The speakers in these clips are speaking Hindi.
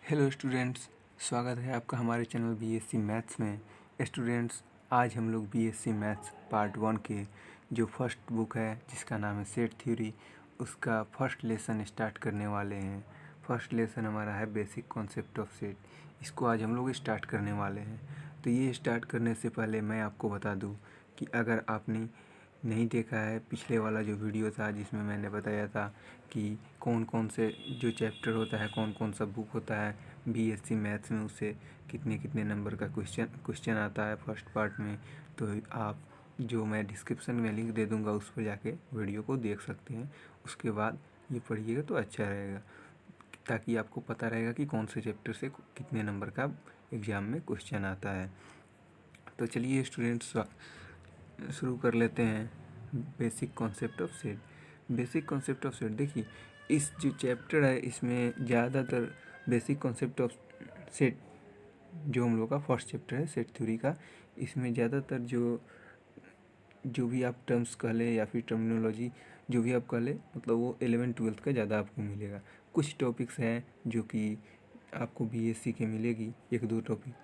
हेलो स्टूडेंट्स, स्वागत है आपका हमारे चैनल बीएससी मैथ्स में। स्टूडेंट्स, आज हम लोग बीएससी मैथ्स पार्ट 1 के जो फर्स्ट बुक है जिसका नाम है सेट थ्योरी, उसका फर्स्ट लेसन स्टार्ट करने वाले हैं। फर्स्ट लेसन हमारा है बेसिक कॉन्सेप्ट ऑफ सेट। इसको आज हम लोग स्टार्ट करने वाले हैं। तो ये स्टार्ट करने से पहले मैं आपको बता दूँ कि अगर आपने नहीं देखा है पिछले वाला जो वीडियो था जिसमें मैंने बताया था कि कौन कौन से जो चैप्टर होता है, कौन कौन सा बुक होता है बीएससी मैथ्स में, उससे कितने कितने नंबर का क्वेश्चन आता है फर्स्ट पार्ट में, तो आप जो मैं डिस्क्रिप्शन में लिंक दे दूंगा उस पर जाके वीडियो को देख सकते हैं। उसके बाद ये पढ़िएगा तो अच्छा रहेगा, ताकि आपको पता रहेगा कि कौन से चैप्टर से कितने नंबर का एग्ज़ाम में क्वेश्चन आता है। तो चलिए स्टूडेंट्स, शुरू कर लेते हैं basic concept of set. Basic concept of set, देखिए इस जो चैप्टर है इसमें ज़्यादातर बेसिक कॉन्सेप्ट ऑफ सेट जो हम लोग का फर्स्ट चैप्टर है सेट थ्योरी का, इसमें ज़्यादातर जो भी आप टर्म्स कह लें या फिर टर्मिनोलॉजी जो भी आप कह लें, मतलब वो 11th-12th का ज़्यादा आपको मिलेगा। कुछ टॉपिक्स हैं जो कि आपको बीएससी के मिलेगी, एक दो टॉपिक,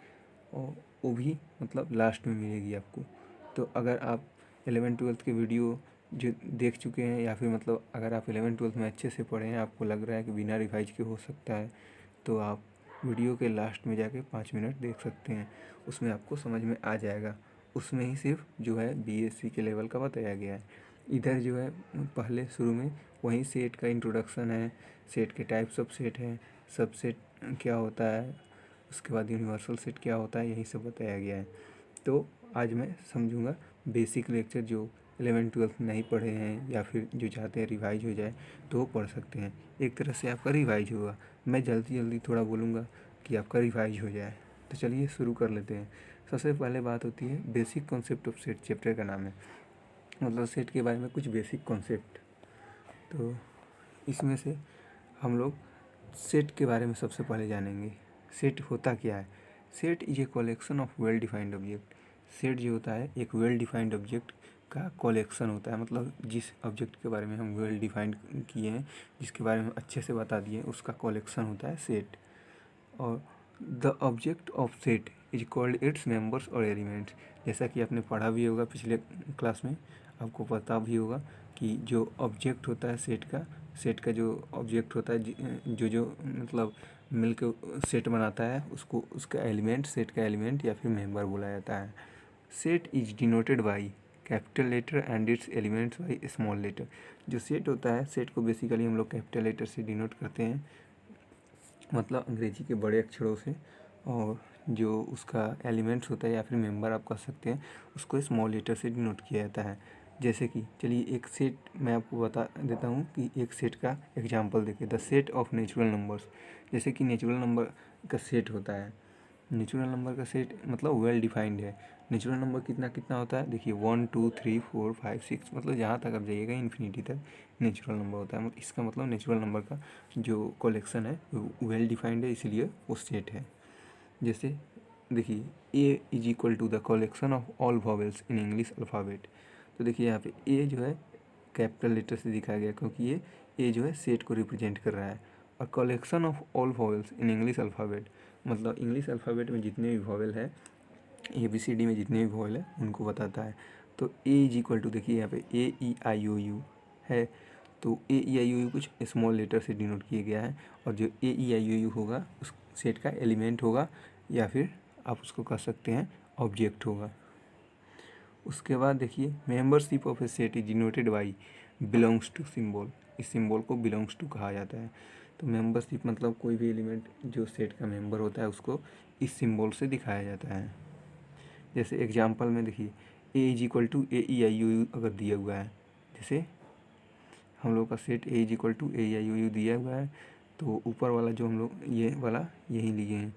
और वो भी मतलब लास्ट में मिलेगी आपको। तो अगर आप 11th-12th के वीडियो जो देख चुके हैं, या फिर मतलब अगर आप 11th-12th में अच्छे से पढ़े हैं, आपको लग रहा है कि बिना रिवाइज के हो सकता है, तो आप वीडियो के लास्ट में जाके 5 मिनट देख सकते हैं। उसमें आपको समझ में आ जाएगा। उसमें ही सिर्फ जो है बीएससी के लेवल का बताया गया है। इधर जो है पहले शुरू में वहीं सेट का इंट्रोडक्शन है, सेट के टाइप्स ऑफ सेट है, सब सेट क्या होता है, उसके बाद यूनिवर्सल सेट क्या होता है, यही सब बताया गया है। तो आज मैं समझूंगा बेसिक लेक्चर जो 11th-12th नहीं पढ़े हैं या फिर जो चाहते हैं रिवाइज हो जाए तो वो पढ़ सकते हैं। एक तरह से आपका रिवाइज होगा। मैं जल्दी जल्दी थोड़ा बोलूँगा कि आपका रिवाइज हो जाए। तो चलिए शुरू कर लेते हैं। सबसे पहले बात होती है basic concept of set, chapter का नाम है, मतलब सेट के बारे में कुछ बेसिक कॉन्सेप्ट। तो इसमें से हम लोग सेट के बारे में सबसे पहले जानेंगे। सेट होता क्या है? Set is a collection of well defined object. Set जो होता है एक वेल डिफाइंड ऑब्जेक्ट का कलेक्शन होता है, मतलब जिस ऑब्जेक्ट के बारे में हम वेल डिफाइंड किए हैं, जिसके बारे में अच्छे से बता दिए, उसका कलेक्शन होता है सेट। और the object of set is called its members और एलिमेंट्स। जैसा कि आपने पढ़ा भी होगा पिछले क्लास में, आपको पता भी होगा कि जो ऑब्जेक्ट होता है सेट का जो ऑब्जेक्ट होता है, जो मतलब मिलकर सेट बनाता है, उसको उसका एलिमेंट, सेट का एलिमेंट या फिर मेंबर बोला जाता है। Set is denoted by capital letter and its elements by small letter. जो सेट होता है, सेट को बेसिकली हम लोग कैपिटल लेटर से डिनोट करते हैं, मतलब अंग्रेजी के बड़े अक्षरों से, और जो उसका एलिमेंट्स होता है या फिर मेंबर आप कह सकते हैं, उसको स्मॉल लेटर से डिनोट किया जाता है। जैसे कि चलिए एक सेट मैं आपको बता देता हूँ कि एक सेट का एग्जांपल देखिए, the set of natural numbers. जैसे कि नेचुरल नंबर का सेट होता है, नेचुरल नंबर का सेट मतलब वेल डिफाइंड है। नेचुरल नंबर कितना कितना होता है, देखिए 1 2 3 4 5 6, मतलब जहाँ तक आप जाइएगा इन्फिनिटी तक नेचुरल नंबर होता है। इसका मतलब नेचुरल नंबर का जो कलेक्शन है वेल डिफाइंड है, इसलिए वो सेट है। जैसे देखिए A is equal to the collection of all vowels in English alphabet. तो देखिए यहाँ पे ए जो है कैपिटल लेटर से दिखाया गया, क्योंकि ये ए जो है सेट को रिप्रेजेंट कर रहा है। और collection of all vowels in English alphabet, मतलब इंग्लिश अल्फ़ाबेट में जितने भी वॉवेल है, ABCD में जितने भी वॉवेल है उनको बताता है। तो ए इज इक्वल टू, देखिए यहाँ पे AEIOU है, तो AEIOU कुछ स्मॉल लेटर से डिनोट किया गया है। और जो AEIOU होगा उस सेट का एलिमेंट होगा, या फिर आप उसको कह सकते हैं ऑब्जेक्ट होगा। उसके बाद देखिए membership of a set is denoted by belongs to symbol. इस सिंबल को बिलोंग्स टू कहा जाता है। तो मेंबरशिप मतलब कोई भी एलिमेंट जो सेट का मेंबर होता है उसको इस सिंबल से दिखाया जाता है। जैसे एग्जांपल में देखिए A is equal to AEIOU अगर दिया हुआ है, जैसे हम लोग का set A is equal to AEIOU दिया हुआ है, तो ऊपर वाला जो हम लोग ये वाला यही लिए हैं,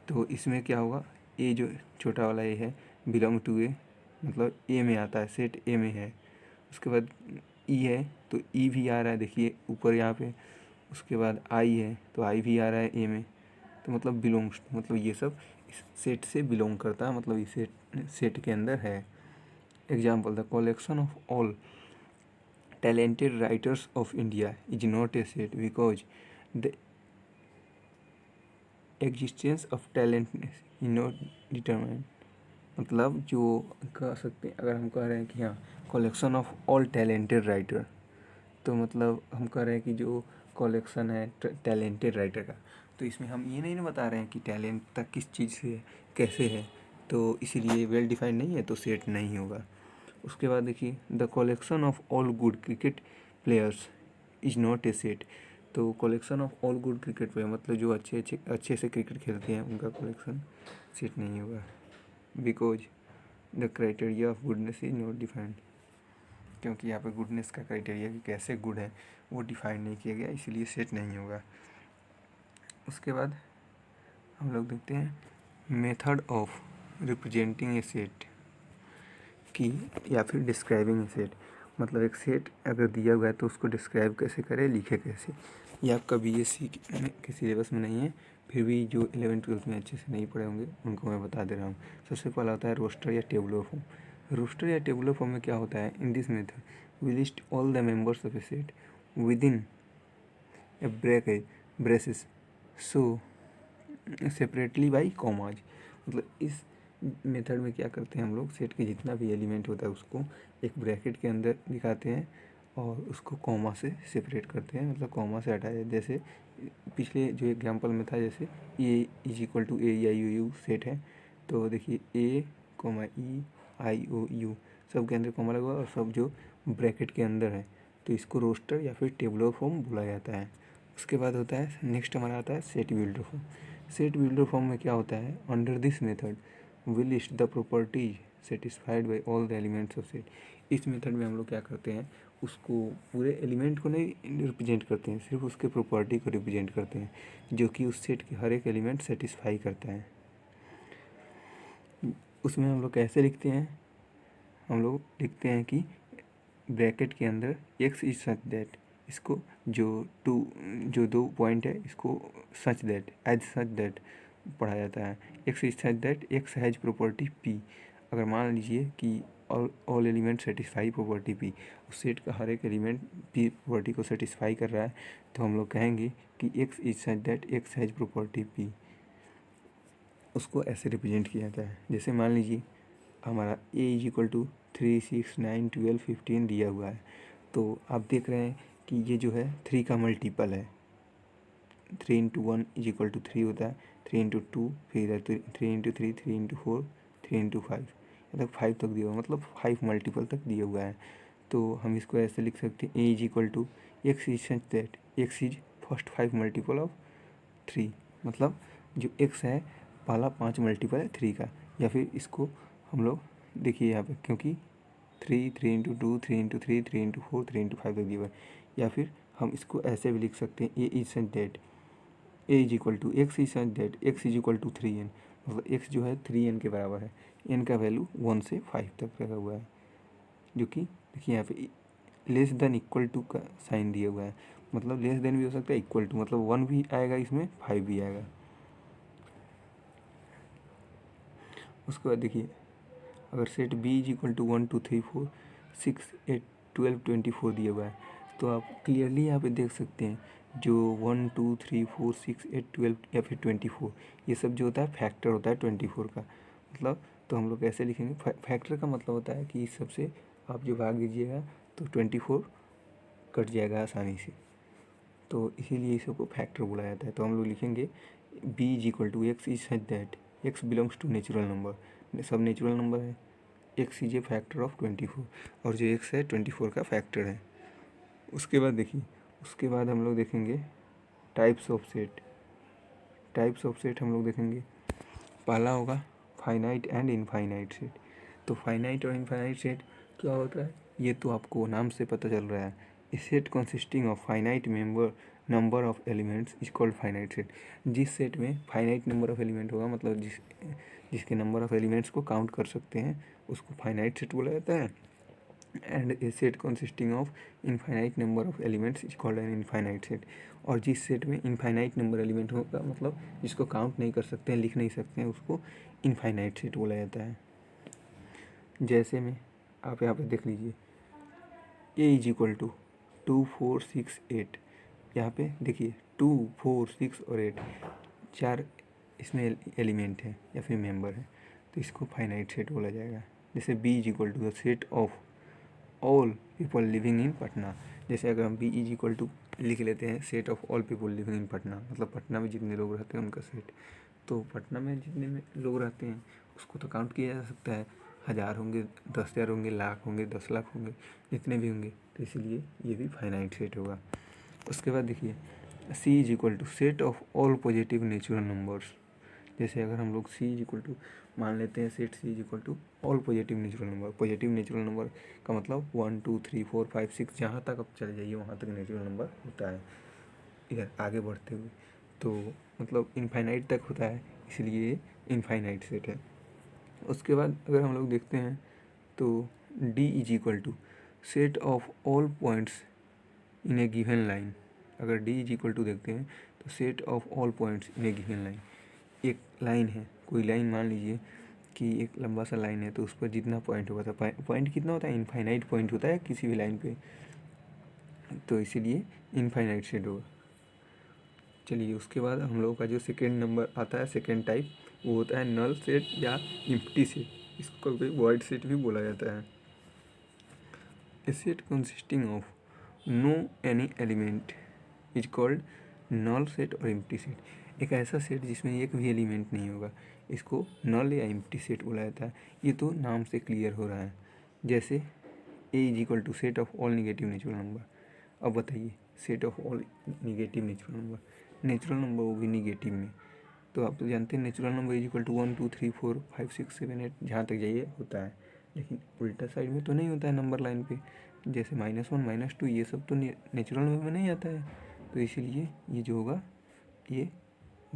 तो इसमें क्या होगा, ए जो छोटा वाला ए है बिलोंग टू ए, मतलब ए में आता है, सेट ए में है। उसके बाद ई है तो ई भी आ रहा है, देखिए ऊपर यहाँ पे। उसके बाद आई है तो आई भी आ रहा है ए में, तो मतलब बिलोंग्स, मतलब ये सब इस सेट से बिलोंग करता है, मतलब इस सेट के अंदर है। Example, the collection of all talented writers of India is not a set because the existence of talent is not determined, मतलब जो कह सकते हैं, अगर हम कह रहे हैं कि हाँ collection of all talented writer, तो मतलब हम कह रहे हैं कि जो कलेक्शन है टैलेंटेड राइटर का, तो इसमें हम ये नहीं बता रहे हैं कि टैलेंट तक किस चीज़ से कैसे है, तो इसीलिए वेल डिफाइंड नहीं है तो सेट नहीं होगा। उसके बाद देखिए the collection of all good cricket players is not a set, तो collection of all good cricket player मतलब जो अच्छे से क्रिकेट खेलते हैं उनका कलेक्शन सेट नहीं होगा, because the criteria of goodness is not defined, क्योंकि यहाँ पे गुडनेस का क्राइटेरिया कि कैसे गुड है वो डिफाइन नहीं किया गया, इसीलिए सेट नहीं होगा। उसके बाद हम लोग देखते हैं method of representing A set की, या फिर डिस्क्राइबिंग ए सेट, मतलब एक सेट अगर दिया हुआ है तो उसको डिस्क्राइब कैसे करें, लिखे कैसे। ये आपका BSc के सिलेबस में नहीं है, फिर भी जो 11th-12th में अच्छे से नहीं पढ़े होंगे उनको मैं बता दे रहा हूँ। सबसे पहला होता है रोस्टर या टेबुलर फॉर्म। रोस्टर या टेबुलर फॉर्म में क्या होता है, in this method we list all the members of a set within a braces so separately by commas, मतलब इस मेथड में क्या करते हैं हम लोग, सेट के जितना भी एलिमेंट होता है उसको एक ब्रैकेट के अंदर दिखाते हैं और उसको कॉमा से सेपरेट करते हैं, मतलब कॉमा से हटाया। जैसे पिछले जो एग्जांपल में था, जैसे A is equal to A I O U set है, तो देखिए ए comma E I O you सब के अंदर कॉमा लगा हुआ और सब जो ब्रैकेट के अंदर है, तो इसको रोस्टर या फिर टेबुलर फॉर्म बोला जाता है। उसके बाद होता है नेक्स्ट हमारा आता है set builder form. Set builder form में क्या होता है, under this method we list the properties satisfied by all the elements of set. इस मेथड में हम लोग क्या करते हैं, उसको पूरे एलिमेंट को नहीं रिप्रेजेंट करते हैं, सिर्फ उसके प्रॉपर्टी को रिप्रेजेंट करते हैं जो कि उस सेट के हर एक एलिमेंट सेटिस्फाई करता है। उसमें हम लोग कैसे लिखते हैं, हम लोग लिखते हैं कि ब्रैकेट के अंदर एक्स इज सच दैट, इसको जो दो पॉइंट है इसको such that as such that पढ़ा जाता है। X is such that x has property P, अगर मान लीजिए कि all element satisfy property P, उस सेट का हर एक एलिमेंट पी प्रॉपर्टी को सेटिस्फाई कर रहा है, तो हम लोग कहेंगे कि x is such that x has property P, उसको ऐसे रिप्रेजेंट किया जाता है। जैसे मान लीजिए हमारा ए इज इक्वल टू 3, 6, 9, 12, 15 दिया हुआ है, तो आप देख रहे हैं कि ये जो है 3 का मल्टीपल है, 3 इंटू 1 इज इक्वल टू 3 होता है, 3 इंटू 2, फिर इधर 3 इंटू 3, 3 इंटू 4, 3 इंटू 5, मतलब 5 तक दिया हुआ, मतलब 5 मल्टीपल तक दिया हुआ है। तो हम इसको ऐसे लिख सकते हैं A is equal to x is such that x is first 5 multiple of 3, मतलब जो एक्स है पहला 5 मल्टीपल है 3 का। या फिर इसको हम लोग देखिए यहाँ पे, क्योंकि 3 इंटू 2, 3 इंटू 3, 3 इंटू 4, 3 इंटू 5 तक दिया हुआ है। या फिर हम इसको ऐसे भी लिख सकते हैं A is such that A is equal to x is such that x is equal to 3n, मतलब एक्स जो है 3n के बराबर है, n का वैल्यू 1 से 5 तक रखा हुआ है, जो कि देखिए यहाँ पे लेस देन इक्वल टू का साइन दिया हुआ है, मतलब लेस देन भी हो सकता है, इक्वल टू मतलब 1 भी आएगा इसमें, 5 भी आएगा। उसके बाद देखिए अगर set B is equal to 1, 2, 3, 4, 6, 8, 12, 24 दिया हुआ है, तो आप क्लियरली यहाँ पे देख सकते हैं जो 1, 2, 3, 4, 6, 8, 12 या फिर 24, ये सब जो होता है फैक्टर होता है 24 का, मतलब तो हम लोग कैसे लिखेंगे, फैक्टर का मतलब होता है कि इस सब से आप जो भाग दीजिएगा तो 24 कट जाएगा आसानी से, तो इसीलिए इस सबको फैक्टर बोला जाता है। तो हम लोग लिखेंगे B is equal to x is such that x belongs to natural number, सब नेचुरल नंबर है, x is a factor of 24 और जो एक्स है 24 का फैक्टर है। उसके बाद देखिए, उसके बाद हम लोग देखेंगे types of set. Types of set हम लोग देखेंगे, पहला होगा फाइनाइट एंड इनफाइनाइट सेट। तो फाइनाइट और इनफाइनाइट सेट क्या होता है ये तो आपको नाम से पता चल रहा है, a set consisting of finite number of elements is called finite set. जिस सेट में फाइनाइट नंबर ऑफ एलिमेंट होगा, मतलब जिसके नंबर ऑफ एलिमेंट्स को काउंट कर सकते हैं, उसको फाइनाइट सेट बोला जाता है। And a set consisting of infinite number of elements is called an infinite set. और जिस सेट में इनफाइनाइट नंबर एलिमेंट होगा, मतलब जिसको काउंट नहीं कर सकते हैं, लिख नहीं सकते हैं, उसको इनफाइनाइट सेट बोला जाता है। जैसे में आप यहाँ पे देख लीजिए ए इज इक्वल टू 2, 4, 6, 8, यहाँ पे देखिए 2, 4, 6 और 8 चार इसमें एलिमेंट है या फिर मेंबर है, तो इसको फाइनाइट सेट बोला जाएगा। जैसे B is equal to the set of all people living in Patna. जैसे अगर हम बी इज इक्वल टू लिख लेते हैं set of all people living in Patna, मतलब पटना में जितने लोग रहते हैं उनका सेट। तो पटना में जितने में लोग रहते हैं उसको तो काउंट किया जा सकता है, 1000 होंगे, 10,000 होंगे, लाख होंगे, 10 लाख होंगे, जितने भी होंगे, तो इसलिए ये भी फाइनाइट सेट होगा। उसके बाद देखिए C is equal to set of all positive natural numbers. जैसे अगर हम लोग सी इज इक्वल टू मान लेते हैं set C is equal to all positive natural number. Positive natural number का मतलब 1 2 3 4 5 6 जहाँ तक आप चले जाइए वहाँ तक नेचुरल नंबर होता है इधर आगे बढ़ते हुए, तो मतलब इनफाइनाइट तक होता है, इसलिए ये इनफाइनाइट सेट है। उसके बाद अगर हम लोग देखते हैं तो D is equal to set of all points in a given line. अगर डी इज इक्वल टू देखते हैं तो set of all points in a given line. एक लाइन है, कोई लाइन मान लीजिए कि एक लंबा सा लाइन है, तो उस पर जितना पॉइंट होगा था, पॉइंट कितना होता है, इनफाइनाइट पॉइंट होता है किसी भी लाइन पे, तो इसीलिए इनफाइनाइट सेट होगा। चलिए उसके बाद हम लोगों का जो सेकेंड नंबर आता है, सेकेंड टाइप, वो होता है नल सेट या एम्प्टी सेट। इसको भी वॉइड सेट भी बोला जाता है। A set consisting of no any element is called null set और एम्प्टी सेट। एक ऐसा सेट जिसमें एक भी एलिमेंट नहीं होगा, इसको नल या एम्प्टी सेट बोला जाता है। ये तो नाम से क्लियर हो रहा है। जैसे A is equal to set of all negative natural number. अब बताइए set of all negative natural number, natural number वो भी निगेटिव में, तो आप तो जानते हैं natural number is equal to 1 2 3 4 5 6 7 8 जहाँ तक जाइए होता है, लेकिन उल्टा साइड में तो नहीं होता है नंबर लाइन पे। जैसे -1 -2 ये सब तो नेचुरल नंबर में नहीं आता है, तो इसीलिए ये जो होगा ये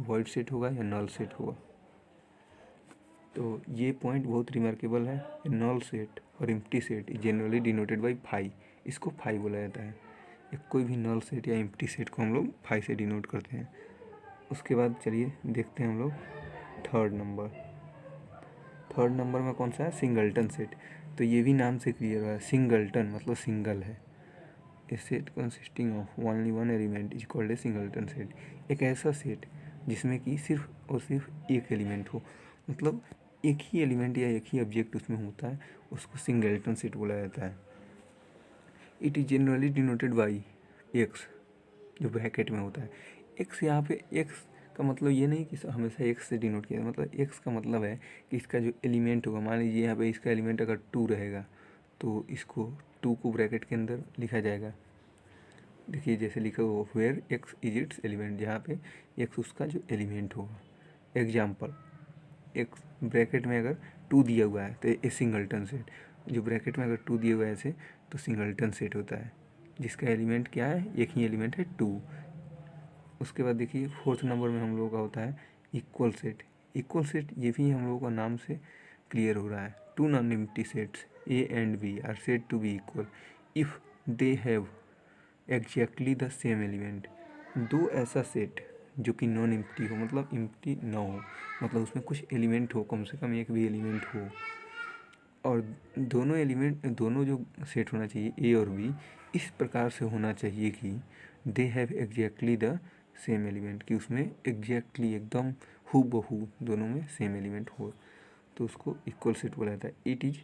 वॉइड सेट होगा या नल सेट होगा। तो ये पॉइंट बहुत रिमार्केबल है। नल सेट और empty set generally denoted by phi, इसको फाई बोला जाता है। कोई भी नल सेट या एम्प्टी सेट को हम लोग फाई से डिनोट करते हैं। उसके बाद चलिए देखते हैं हम लोग थर्ड नंबर। थर्ड नंबर में कौन सा है, सिंगल्टन सेट। तो ये भी नाम से क्लियर है, सिंगल्टन मतलब सिंगल है। A set consisting of only one element is called a singleton set. एक ऐसा सेट जिसमें कि सिर्फ और सिर्फ एक एलिमेंट हो, मतलब एक ही एलिमेंट या एक ही ऑब्जेक्ट उसमें होता है, उसको सिंगल्टन सेट बोला जाता है। It is generally denoted by x, जो ब्रैकेट में होता है। एक्स यहाँ पे एक्स का मतलब ये नहीं कि हमेशा एक्स से डिनोट किया, मतलब एक्स का मतलब है कि इसका जो एलिमेंट होगा, मान लीजिए यहाँ पे इसका एलिमेंट अगर 2 रहेगा तो इसको 2 को ब्रैकेट के अंदर लिखा जाएगा। देखिए जैसे लिखा हुआ where x is its element, जहाँ पे एक्स उसका जो एलिमेंट होगा। एग्जाम्पल, एक्स ब्रैकेट में अगर 2 दिया हुआ है तो ए सिंगल्टन सेट, जो ब्रैकेट में अगर 2 दिया हुआ है ऐसे तो सिंगल्टन सेट होता है, जिसका एलिमेंट क्या है, एक ही एलिमेंट है 2। उसके बाद देखिए फोर्थ नंबर में हम लोगों का होता है इक्वल सेट। इक्वल सेट ये भी हम लोगों का नाम से क्लियर हो रहा है। 2 non empty sets A and B are said to be equal if they have exactly the same element. दो ऐसा सेट जो कि नॉन एम्प्टी हो, मतलब एम्प्टी ना हो, मतलब उसमें कुछ एलिमेंट हो, कम से कम एक भी एलिमेंट हो, और दोनों एलिमेंट, दोनों जो सेट होना चाहिए ए और बी इस प्रकार से होना चाहिए कि दे have exactly the same element, कि उसमें एग्जैक्टली एकदम हूबहू दोनों में सेम एलिमेंट हो, तो उसको इक्वल सेट बोला जाता है। It is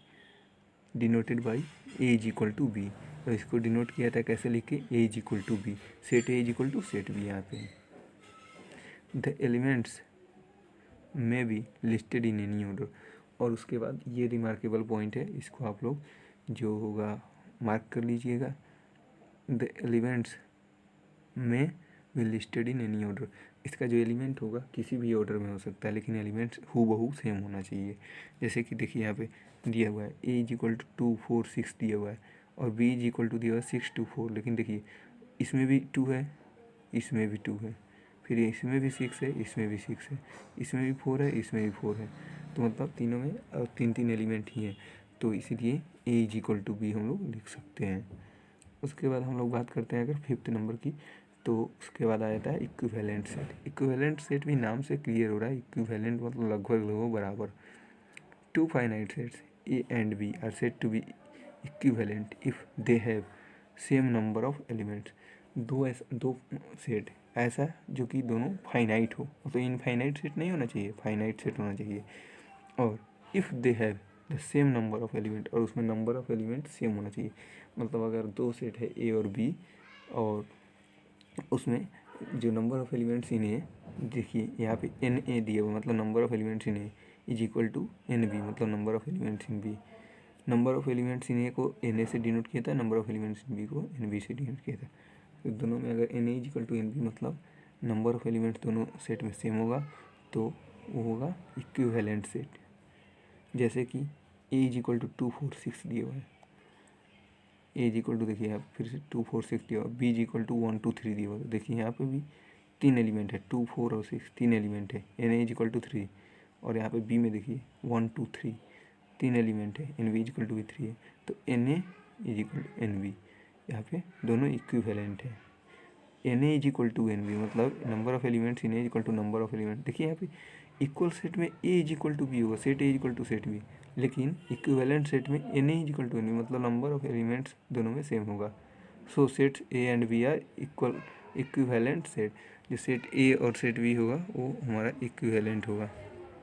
denoted by A is equal to B, और इसको डिनोट किया था कैसे, लिख के A is equal to B, set A is equal to set B. यहाँ पे the elements may be listed in any order. और उसके बाद ये रिमार्केबल पॉइंट है, इसको आप लोग जो होगा मार्क कर लीजिएगा। The elements may be listed in any order, इसका जो एलिमेंट होगा किसी भी ऑर्डर में हो सकता है, लेकिन एलिमेंट्स हूबहू सेम होना चाहिए। जैसे कि देखिए यहाँ पे दिया हुआ है ए इज इक्वल टू 2 4 6 दिया हुआ है, और बी इज इक्वल टू दिया हुआ है 6 2 4, लेकिन देखिए इसमें भी 2 है, इसमें भी 2 है, फिर इसमें भी 6 है, इसमें भी 6 है, इसमें भी 4 है, इसमें भी 4 है, तो मतलब तीनों में और 3 एलिमेंट ही हैं, तो इसीलिए ए इज इक्वल टू बी हम लोग लिख सकते हैं। उसके बाद हम लोग बात करते हैं अगर फिफ्थ नंबर की, तो उसके बाद आ जाता है इक्विवेलेंट सेट। इक्विवेलेंट सेट भी नाम से क्लियर हो रहा है, इक्विवेलेंट मतलब लगभग बराबर। 2 finite sets A and B are said to be equivalent if they have same number of elements. दो सेट ऐसा जो कि दोनों फाइनाइट हो, तो इनफाइनाइट सेट नहीं होना चाहिए, फाइनाइट सेट होना चाहिए। और if they have the same number of element, और उसमें नंबर ऑफ एलिमेंट सेम होना चाहिए। मतलब अगर दो सेट है ए और बी और उसमें जो number of elements in A, देखिए यहाँ पे एन ए दिया हुआ, मतलब number of elements in A is equal to n B, मतलब number of elements in B. Number of elements in A को एन ए से डिनोट किया था, number of elements in B को एन बी से डिनोट किया था। तो दोनों में अगर n A is equal to n B मतलब नंबर ऑफ एलिमेंट्स दोनों सेट में सेम होगा, तो वो होगा इक्विवेलेंट सेट। जैसे कि ए इज इक्वल टू 2 4 6 दिया हुआ है, ए इज इक्वल टू देखिए यहाँ फिर से 2 4 6 दिया हुआ, बी इज इक्वल टू 1 2 3 दिया हुआ। तो देखिए यहाँ पे भी 3 एलिमेंट है, 2 4 और 6 3 एलिमेंट है। N A is equal to 3 और यहाँ पे बी में देखिए 1 2 3 3 एलिमेंट है, n B is equal to भी 3 है। तो n A is equal to n B, यहाँ पे दोनों इक्विवेलेंट है। N A is equal to n B मतलब number of elements in A is equal to number of element. देखिए यहाँ पे इक्वल सेट में A is equal to B होगा, set A is equal to set B, लेकिन इक्विवेलेंट सेट में n A is equal to n B मतलब नंबर ऑफ एलिमेंट्स दोनों में सेम होगा। So sets A and B are equal equivalent set. जो सेट ए और सेट बी होगा वो हमारा इक्विवेलेंट होगा।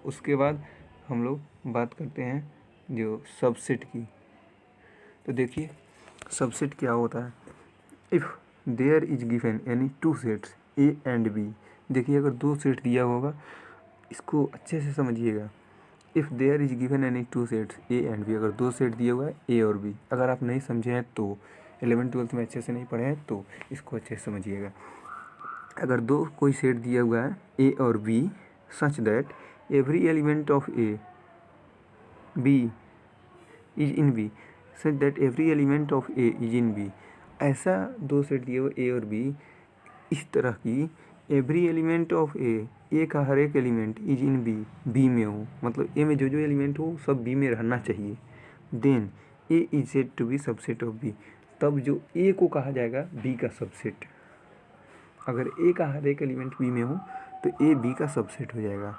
उसके बाद हम लोग बात करते हैं जो सबसेट की। तो देखिए सबसेट क्या होता है। If there is given any two sets A and B, देखिए अगर दो सेट दिया होगा, इसको अच्छे से समझिएगा। If there is given any two sets A and B, अगर दो सेट दिया हुआ है ए और बी, अगर आप नहीं समझे हैं तो 11th 12th में अच्छे से नहीं पढ़े हैं तो इसको अच्छे से समझिएगा। अगर दो कोई सेट दिया हुआ है ए और B such that every element of A B is in B, such that every element of A is in B, ऐसा दो सेट दिए हुए ए और बी इस तरह की एवरी एलिमेंट ऑफ ए का हर एक element is in B, B में हो, मतलब ए में जो जो एलिमेंट हो सब बी में रहना चाहिए। Then A is said to be subset of B, तब जो ए को कहा जाएगा बी का सबसेट। अगर ए का हर एक एलिमेंट बी में हो तो ए बी का सबसेट हो जाएगा।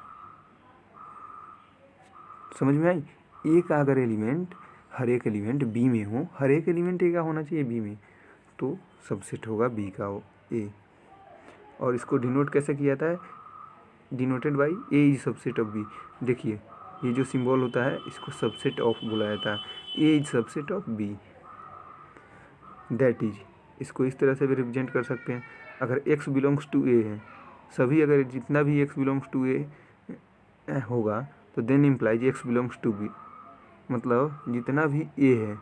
समझ में आई? ए का अगर एलिमेंट हर एक एलिमेंट बी में हो, हर एक एलिमेंट ए का होना चाहिए बी में, तो सबसेट होगा बी का ए। और इसको डिनोट कैसे किया जाता है? Denoted by A is subset of B. देखिए ये जो सिंबल होता है इसको सबसेट ऑफ बोला जाता है। A is subset of B, that is, इसको इस तरह से भी रिप्रेजेंट कर सकते हैं। अगर x बिलोंग्स टू ए है, सभी अगर जितना भी x बिलोंग्स टू ए होगा तो then implies x belongs to B, मतलब जितना भी ए है,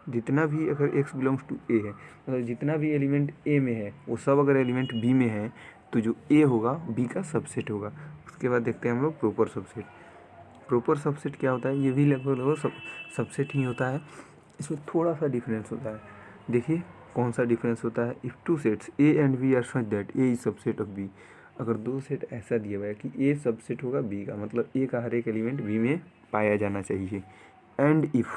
जितना भी अगर x बिलोंग्स टू ए है, मतलब जितना भी एलिमेंट ए में है वो सब अगर एलिमेंट बी में है तो जो ए होगा बी का सबसेट होगा। उसके बाद देखते हैं हम लोग प्रॉपर सबसेट। प्रॉपर सबसेट क्या होता है? ये भी लगभग सबसेट ही होता है, इसमें थोड़ा सा डिफरेंस होता है। देखिए कौन सा डिफरेंस होता है। If two sets A and B are such that A is subset of B, अगर दो सेट ऐसा दिया हुआ है कि ए सबसेट होगा बी का, मतलब ए का हर एक एलिमेंट बी में पाया जाना चाहिए। And if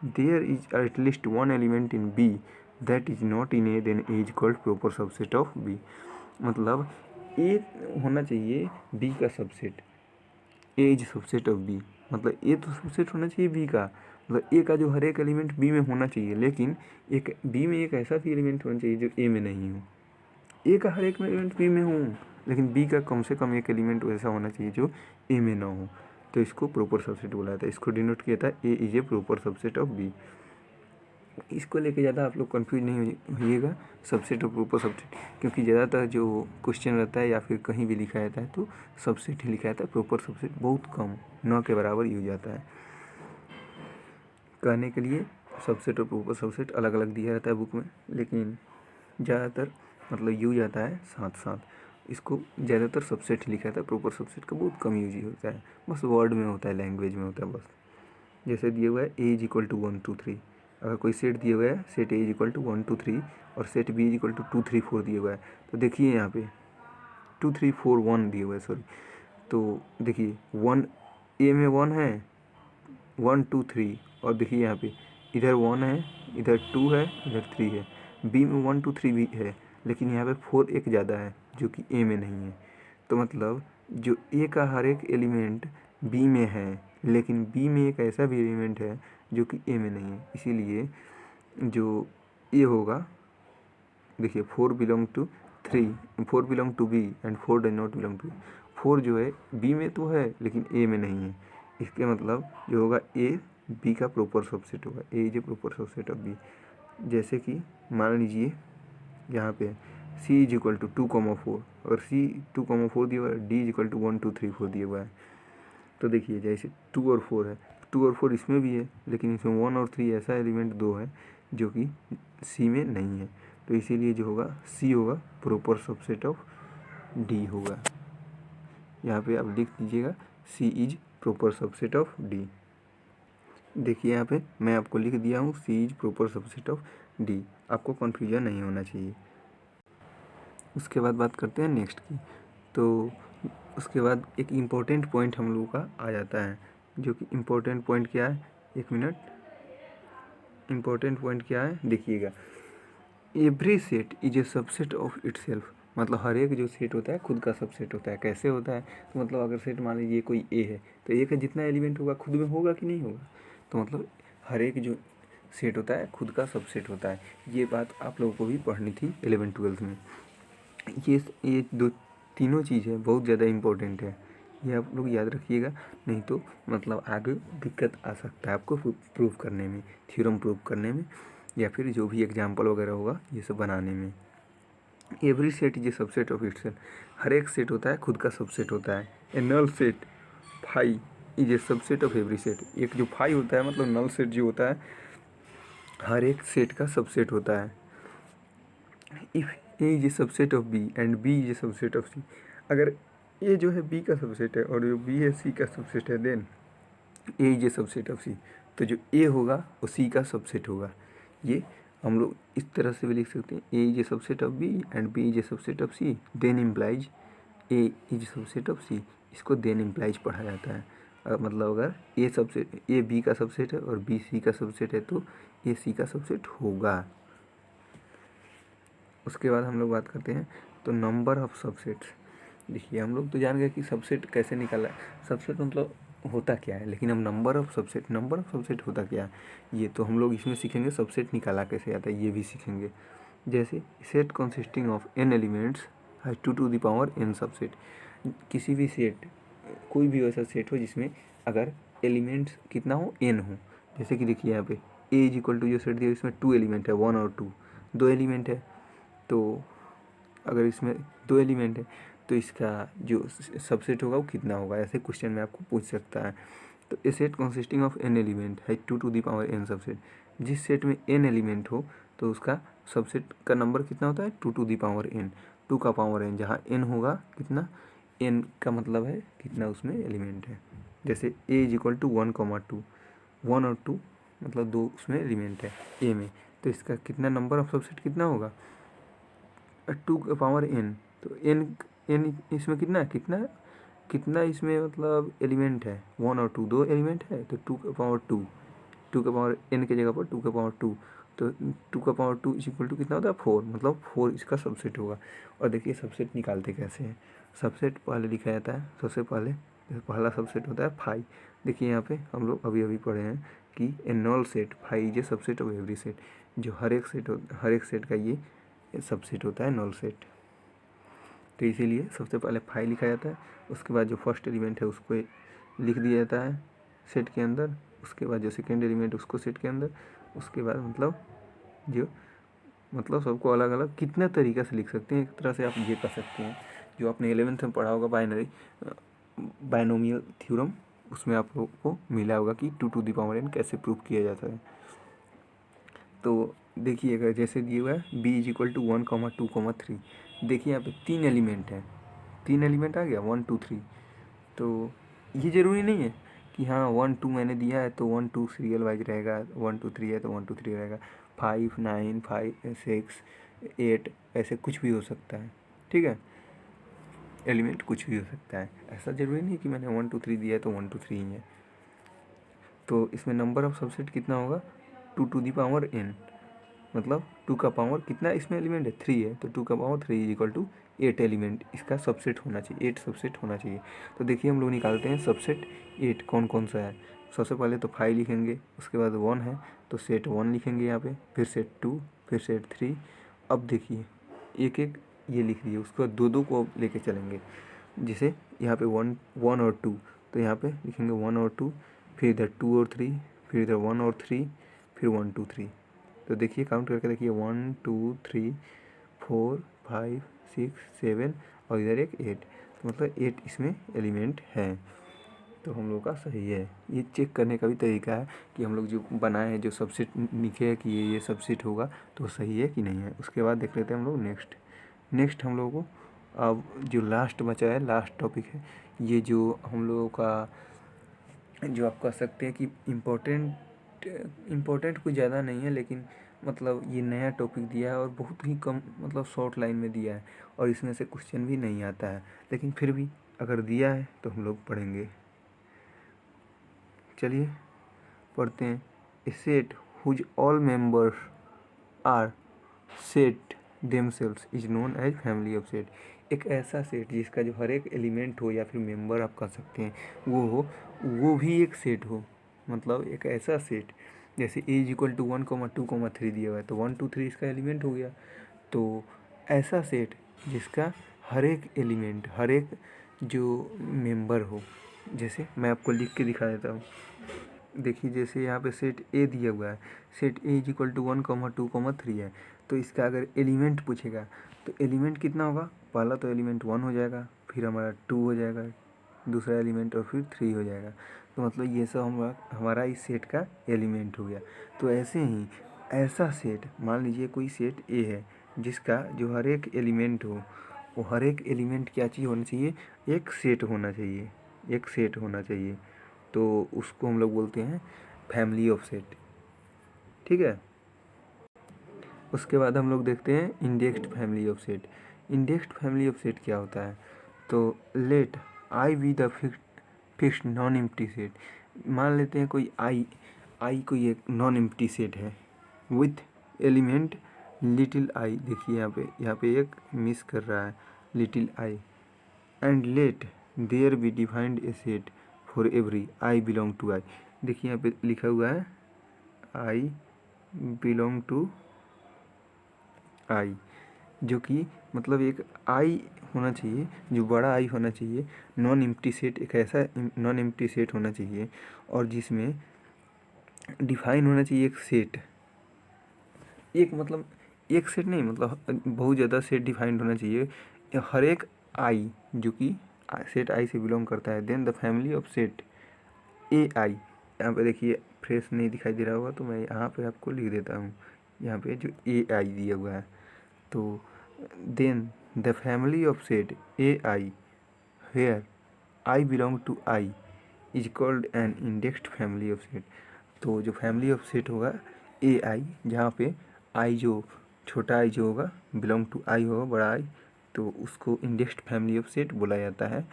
there is at least one element in B that is not in A, then A is called proper subset of B, मतलब ए होना चाहिए बी का subset, A is subset of B, मतलब ए तो सबसेट होना चाहिए बी का, मतलब ए का जो हर एक एलिमेंट बी में होना चाहिए, लेकिन एक बी में एक ऐसा भी एलिमेंट होना चाहिए जो ए में नहीं हो। ए का हर एक एलिमेंट बी में हो, लेकिन बी का कम से कम एक एलिमेंट वैसा होना चाहिए जो ए में ना हो, तो इसको प्रॉपर सबसेट बोला जाता है। इसको डिनोट किया था A is a proper subset of B. इसको लेके ज़्यादा आप लोग कंफ्यूज नहीं होइएगा सबसेट और प्रॉपर सबसेट, क्योंकि ज़्यादातर जो क्वेश्चन रहता है या फिर कहीं भी लिखा जाता है तो सबसेट ही लिखा जाता है, प्रॉपर सबसेट बहुत कम, न के बराबर यूज आता है। कहने के लिए सबसेट और प्रॉपर सबसेट अलग अलग दिया रहता है बुक में, लेकिन ज़्यादातर मतलब यूज आता है साथ साथ। इसको ज़्यादातर सबसेट ही लिखा जाता है, प्रॉपर सबसेट का बहुत कम यूज होता है, बस वर्ड में होता है, लैंग्वेज में होता है बस। जैसे दिए हुआ है ए इज इक्वल टू 1 2 3, अगर कोई सेट दिया हुआ है set A is equal to 1 2 3 और set B is equal to 2 3 4 दिया हुआ है, तो देखिए यहाँ पे 2 3 4 1 दिया हुआ है, सॉरी, तो देखिए 1 ए में 1 है 1 2 3, और देखिए यहाँ पे इधर 1 है, इधर 2 है, इधर 3 है। बी में 1 2 3 भी है, लेकिन यहाँ पे 4 एक ज़्यादा है जो कि ए में नहीं है। तो मतलब जो ए का हर एक एलिमेंट बी में है, लेकिन बी में एक ऐसा भी एलिमेंट है जो कि ए में नहीं है, इसीलिए जो ए होगा, देखिए 4 belong to 3, 4 belong to B and 4 does not belong to. 4 जो है बी में तो है लेकिन ए में नहीं है। इसके मतलब जो होगा ए बी का प्रॉपर सबसेट होगा। A is a proper subset of B. जैसे कि मान लीजिए यहाँ पे सी इज इक्वल टू 2,4, अगर सी 2,4 दिया हुआ है, डी इज इक्वल टू 1 2 3 4 दिया हुआ है। तो देखिए जैसे 2 और 4 है, 2 और 4 इसमें भी है लेकिन इसमें 1 और 3 ऐसा एलिमेंट 2 है जो कि सी में नहीं है। तो इसीलिए जो होगा सी होगा प्रॉपर सबसेट ऑफ डी होगा। यहाँ पे आप लिख दीजिएगा C is proper subset of D. देखिए यहाँ पे मैं आपको लिख दिया हूँ C is proper subset of D, आपको कन्फ्यूजन नहीं होना चाहिए। उसके बाद बात करते हैं नेक्स्ट की। तो उसके बाद एक इम्पोर्टेंट पॉइंट हम लोगों का आ जाता है, जो कि इम्पोर्टेंट पॉइंट क्या है, एक मिनट, इम्पोर्टेंट पॉइंट क्या है देखिएगा। Every set is a subset of itself, मतलब हर एक जो सेट होता है खुद का सबसेट होता है। कैसे होता है, तो मतलब अगर सेट मान लीजिए कोई ए है तो ए का जितना एलिमेंट होगा खुद में होगा कि नहीं होगा, तो मतलब हर एक जो सेट होता है खुद का सबसेट होता है। ये बात आप लोगों को भी पढ़नी थी 11th-12th में। ये दो तीनों चीज़ें बहुत ज़्यादा इम्पोर्टेंट है, ये आप लोग याद रखिएगा, नहीं तो मतलब आगे दिक्कत आ सकता है आपको प्रूव करने में, थ्योरम प्रूव करने में, या फिर जो भी एग्जाम्पल वगैरह होगा ये सब बनाने में। Every set is a subset of itself, हर एक सेट होता है खुद का सबसेट होता है। A null set phi is a subset of every set, एक जो फाई होता है मतलब नल सेट जो होता है हर एक सेट का सबसेट होता है। If A is a subset of B and B is a subset of C, अगर ए जो है बी का सबसेट है और जो बी है सी का सबसेट है, then A is a subset of C, तो जो ए होगा वो सी का सबसेट होगा। ये हम लोग इस तरह से भी लिख सकते हैं, A is a subset of B and B is a subset of C, then implies A is subset of C. इसको देन इम्प्लाइज पढ़ा जाता है। मतलब अगर ए सबसेट, ए बी का सबसेट है और बी सी का सबसेट है तो ए सी का सबसेट होगा। उसके बाद हम लोग बात करते हैं तो नंबर ऑफ सबसेट्स। देखिए हम लोग तो जान गए कि सबसेट कैसे निकाला है, सबसेट मतलब होता क्या है, लेकिन हम नंबर ऑफ सबसेट होता क्या है ये तो हम लोग इसमें सीखेंगे। सबसेट निकाला कैसे आता है ये भी सीखेंगे। जैसे set consisting of n elements has 2 to the power n subset, किसी भी सेट, कोई भी वैसा सेट हो जिसमें अगर एलिमेंट्स कितना हो, n हो। जैसे कि देखिए यहाँ पे a इज इक्वल टू जो सेट दिया इसमें 2 एलिमेंट है, 1 और 2, 2 एलिमेंट है। तो अगर इसमें 2 एलिमेंट है तो इसका जो सबसेट होगा वो कितना होगा, ऐसे क्वेश्चन में आपको पूछ सकता है। तो a set consisting of n element है 2 to the power n subset, जिस सेट में n एलिमेंट हो तो उसका सबसेट का नंबर कितना होता है 2 टू द पावर n, 2 का पावर n, जहाँ n होगा कितना, n का मतलब है कितना उसमें एलिमेंट है। जैसे a इज इक्वल टू 1,2, 1 और 2 मतलब 2 उसमें एलिमेंट है a में, तो इसका कितना नंबर ऑफ सबसेट कितना होगा 2 का पावर n। तो n इसमें कितना इसमें मतलब एलिमेंट है, 1 और 2, 2 एलिमेंट है तो 2 का पावर 2, 2 का पावर n के जगह पर 2 का पावर 2, तो 2 का पावर 2 इज इक्वल टू कितना होता है 4, मतलब 4 इसका सबसेट होगा। और देखिए सबसेट निकालते कैसे हैं, सबसेट पहले लिखा जाता है, सबसे पहले पहला सबसेट होता है फाई। देखिए यहाँ पे हम लोग अभी पढ़े हैं कि a null set phi is a subset of every set, जो हर एक सेट का ये सबसेट होता है नल सेट। तो इसीलिए सबसे पहले फाई लिखा जाता है, उसके बाद जो फर्स्ट एलिमेंट है उसको लिख दिया जाता है सेट के अंदर, उसके बाद जो सेकेंड एलिमेंट उसको सेट के अंदर, उसके बाद मतलब सबको अलग अलग कितने तरीक़े से लिख सकते हैं। एक तरह से आप ये कर सकते हैं जो आपने 11th में पढ़ा होगा बाइनोमियल थ्योरम, उसमें आप लोगों को मिला होगा कि 2 टू द पावर n कैसे प्रूव किया जाता है। तो देखिएगा जैसे दिया हुआ है b इज इक्वल टू 1,2,3, देखिए यहाँ पे 3 एलिमेंट है, 3 एलिमेंट आ गया 1 2 3। तो ये ज़रूरी नहीं है कि हाँ 1 2 मैंने दिया है तो 1 2 सीरियल वाइज रहेगा, 1 2 3 है तो 1 2 3 रहेगा, 5 9 5 6 8 ऐसे कुछ भी हो सकता है, ठीक है, एलिमेंट कुछ भी हो सकता है, ऐसा ज़रूरी नहीं कि मैंने 1 2 3 दिया है तो 1 2 3 ही है। तो इसमें नंबर ऑफ सबसेट कितना होगा 2 टू द पावर n, मतलब 2 का पावर कितना इसमें एलिमेंट है 3 है, तो 2 का power 3 is equal to 8 element इसका सबसेट होना चाहिए, 8 सबसेट होना चाहिए। तो देखिए हम लोग निकालते हैं सबसेट 8 कौन कौन सा है। सबसे पहले तो 5 लिखेंगे, उसके बाद 1 है तो सेट 1 लिखेंगे यहाँ पे, फिर सेट 2, फिर सेट 3। अब देखिए एक एक ये लिख लीजिए, उसके बाद दो दो को लेके चलेंगे। जैसे यहाँ पे 1 और 2, तो यहाँ पे लिखेंगे 1 और 2, फिर इधर 2 और 3, फिर इधर 1 और 3, फिर 1 2 3। तो देखिए काउंट करके देखिए 1 2 3 4 5 6 7 और इधर एक 8, तो मतलब 8 इसमें एलिमेंट हैं। तो हम लोग का सही है। ये चेक करने का भी तरीका है कि हम लोग जो बनाए हैं, जो सबसेट लिखे है कि ये सबसेट होगा, तो सही है कि नहीं है। उसके बाद देख लेते हैं हम लोग नेक्स्ट हम लोगों को अब जो लास्ट बचा है, लास्ट टॉपिक है ये, जो हम लोगों का जो आप कह सकते हैं कि इम्पोर्टेंट कुछ ज़्यादा नहीं है, लेकिन मतलब ये नया टॉपिक दिया है और बहुत ही कम मतलब शॉर्ट लाइन में दिया है, और इसमें से क्वेश्चन भी नहीं आता है, लेकिन फिर भी अगर दिया है तो हम लोग पढ़ेंगे। चलिए पढ़ते हैं। A set whose all members are set themselves is known as family of set. एक ऐसा सेट जिसका जो हर एक एलिमेंट हो या फिर मेंबर आप कह सकते हैं वो हो, वो भी एक सेट हो, मतलब एक ऐसा सेट जैसे ए इज इक्वल टू 1,2,3 दिया हुआ है, तो 1 2 3 इसका एलिमेंट हो गया। तो ऐसा सेट जिसका हर एक एलिमेंट, हर एक जो मेंबर हो, जैसे मैं आपको लिख के दिखा देता हूँ। देखिए जैसे यहाँ पे सेट ए दिया हुआ है, set A is equal to 1,2,3 है, तो इसका अगर एलिमेंट पूछेगा तो एलिमेंट कितना होगा, पहला तो एलिमेंट 1 हो जाएगा, फिर हमारा 2 हो जाएगा, दूसरा एलिमेंट, और फिर 3 हो जाएगा। तो मतलब ये सब हमारा इस सेट का एलिमेंट हो गया। तो ऐसे ही ऐसा सेट, मान लीजिए कोई सेट ए है जिसका जो हर एक एलिमेंट हो, वो हर एक एलिमेंट क्या चीज़ होना चाहिए, एक सेट होना चाहिए, एक सेट होना चाहिए। तो उसको हम लोग बोलते हैं फैमिली ऑफ सेट। ठीक है। उसके बाद हम लोग देखते हैं indexed family of set. Indexed family of set क्या होता है, तो let I be the fixed non empty set. मान लेते हैं कोई आई कोई एक नॉन एम्प्टी सेट है विथ एलिमेंट लिटिल आई। देखिए यहाँ पे एक मिस कर रहा है, little i. And let there be defined a set for every i belong to I. देखिए यहाँ पे लिखा हुआ है आई बिलोंग टू आई, जो कि मतलब एक आई होना चाहिए, जो बड़ा आई होना चाहिए। नॉन एम्प्टी सेट एक ऐसा नॉन एम्प्टी सेट होना चाहिए और जिसमें डिफाइन होना चाहिए एक सेट, एक मतलब एक सेट नहीं, मतलब बहुत ज़्यादा सेट डिफाइंड होना चाहिए हर एक आई जो कि सेट आई से बिलोंग करता है। Then the family of set A i. यहाँ पे देखिए फ्रेश नहीं दिखाई दे रहा होगा, तो मैं यहाँ पे आपको लिख देता हूँ, यहाँ पे जो ए आई दिया हुआ है। तो then the family of set A I where I belong to I is called an indexed family of set. तो जो फैमिली ऑफ सेट होगा ए आई, जहाँ पे आई जो छोटा आई जो होगा बिलोंग टू आई होगा, बड़ा आई, तो उसको इंडेक्स्ड फैमिली ऑफ सेट बोला जाता है।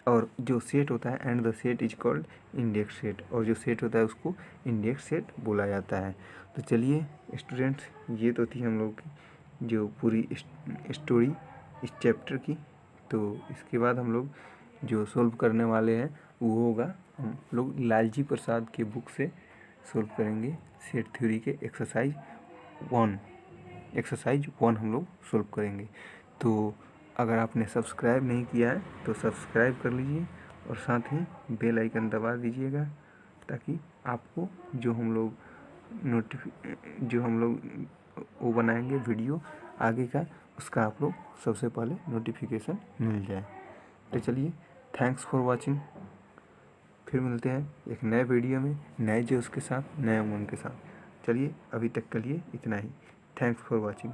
और जो सेट होता है and the set is called index set, और जो सेट होता है उसको इंडेक्स सेट बोला जाता है। तो चलिए स्टूडेंट्स, ये तो थी हम लोग की जो पूरी स्टोरी इस चैप्टर की। तो इसके बाद हम लोग जो सोल्व करने वाले हैं वो होगा, हम लोग लालजी प्रसाद के बुक से सोल्व करेंगे सेट थ्योरी के एक्सरसाइज 1 हम लोग सोल्व करेंगे। तो अगर आपने सब्सक्राइब नहीं किया है तो सब्सक्राइब कर लीजिए और साथ ही बेल आइकन दबा दीजिएगा, ताकि आपको जो हम लोग वो बनाएंगे वीडियो आगे का, उसका आप लोग सबसे पहले नोटिफिकेशन मिल जाए। तो चलिए, थैंक्स फॉर वाचिंग। फिर मिलते हैं एक नए वीडियो में, नए जोश के साथ, नए उमंग के साथ। चलिए अभी तक के लिए इतना ही। Thanks for watching.